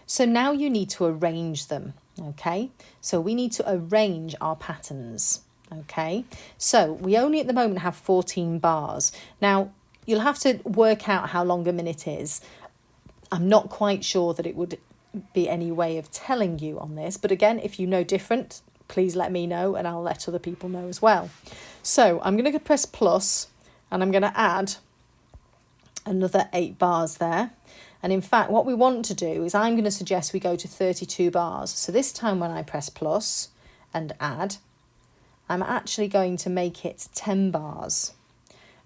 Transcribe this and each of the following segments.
So now you need to arrange them, okay? So we need to arrange our patterns, okay? So we only at the moment have 14 bars. Now, you'll have to work out how long a minute is. I'm not quite sure that it would be any way of telling you on this, but again, if you know different, please let me know and I'll let other people know as well. So I'm going to press plus and I'm going to add another 8 bars there. And in fact, what we want to do is I'm going to suggest we go to 32 bars. So this time when I press plus and add, I'm actually going to make it 10 bars.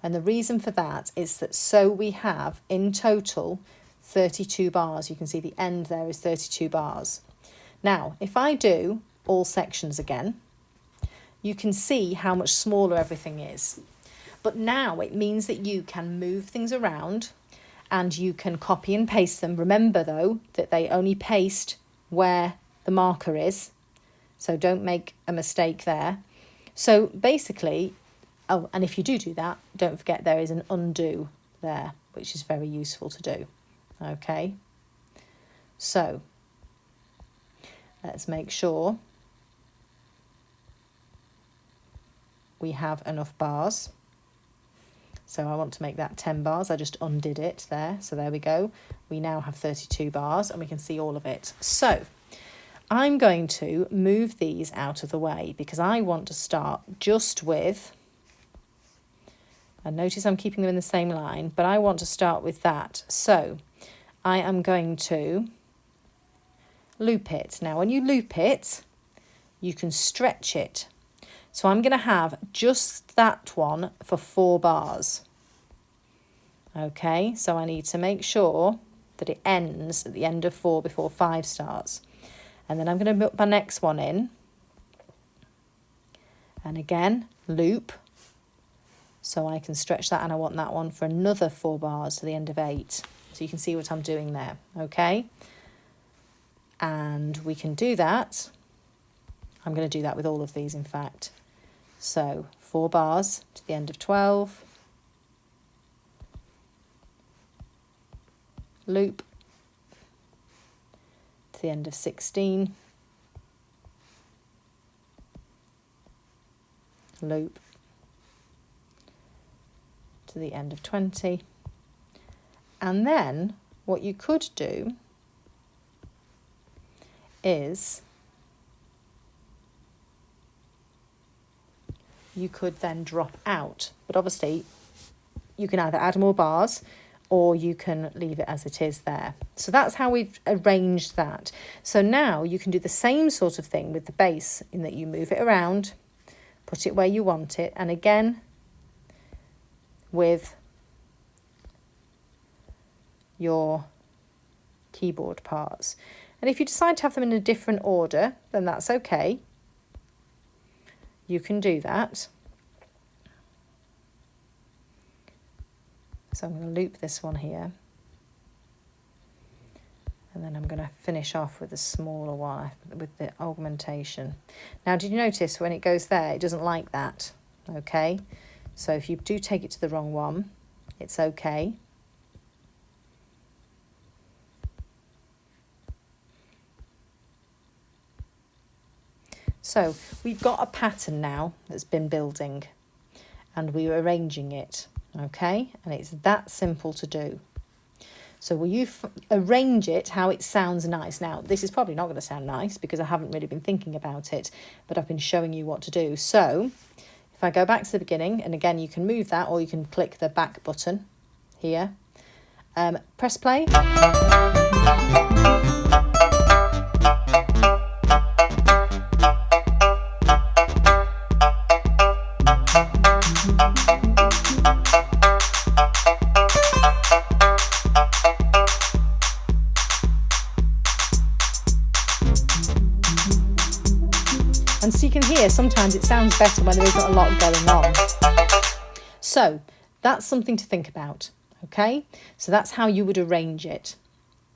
And the reason for that is that so we have in total 32 bars. You can see the end there is 32 bars. Now, if I do all sections again, you can see how much smaller everything is. But now it means that you can move things around and you can copy and paste them. Remember though, that they only paste where the marker is. So don't make a mistake there. So basically, oh, and if you do that, don't forget there is an undo there, which is very useful to do. Okay. So let's make sure we have enough bars. So I want to make that 10 bars. I just undid it there. So there we go. We now have 32 bars and we can see all of it. So I'm going to move these out of the way because I want to start just with, and notice I'm keeping them in the same line, but I want to start with that. So I am going to loop it. Now when you loop it, you can stretch it. So I'm going to have just that one for 4 bars. Okay, so I need to make sure that it ends at the end of 4 before 5 starts. And then I'm going to put my next one in. And again, loop. So I can stretch that and I want that one for another 4 bars to the end of 8. So you can see what I'm doing there, okay? And we can do that. I'm going to do that with all of these, in fact. So 4 bars to the end of 12, loop to the end of 16, loop to the end of 20, and then what you could do is you could then drop out, but obviously you can either add more bars or you can leave it as it is there. So that's how we've arranged that. So now you can do the same sort of thing with the base in that you move it around, put it where you want it, and again with your keyboard parts. And if you decide to have them in a different order, then that's okay. You can do that. So I'm going to loop this one here. And then I'm going to finish off with a smaller one with the augmentation. Now, did you notice when it goes there, it doesn't like that? Okay. So if you do take it to the wrong one, it's okay. So we've got a pattern now that's been building and we're arranging it, okay? And it's that simple to do. So will you arrange it how it sounds nice? Now, this is probably not going to sound nice because I haven't really been thinking about it, but I've been showing you what to do. So if I go back to the beginning, and again, you can move that or you can click the back button here. Press play. And so you can hear sometimes it sounds better when there isn't a lot going on. So that's something to think about, okay? So that's how you would arrange it,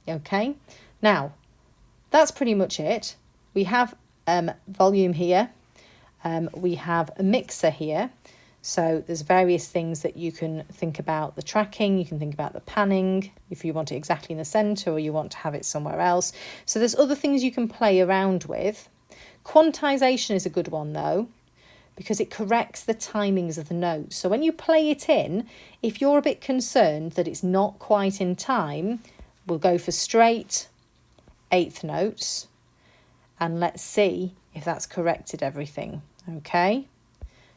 okay? Now, that's pretty much it. We have volume here. We have a mixer here. So there's various things that you can think about the tracking, you can think about the panning, if you want it exactly in the centre or you want to have it somewhere else. So there's other things you can play around with. Quantization is a good one though, because it corrects the timings of the notes. So when you play it in, if you're a bit concerned that it's not quite in time, we'll go for straight eighth notes and let's see if that's corrected everything. Okay,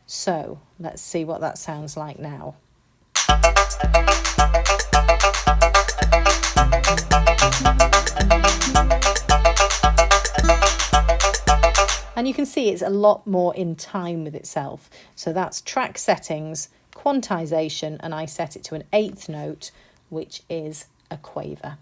so let's see what that sounds like now. And you can see it's a lot more in time with itself. So that's track settings, quantization, and I set it to an eighth note, which is a quaver.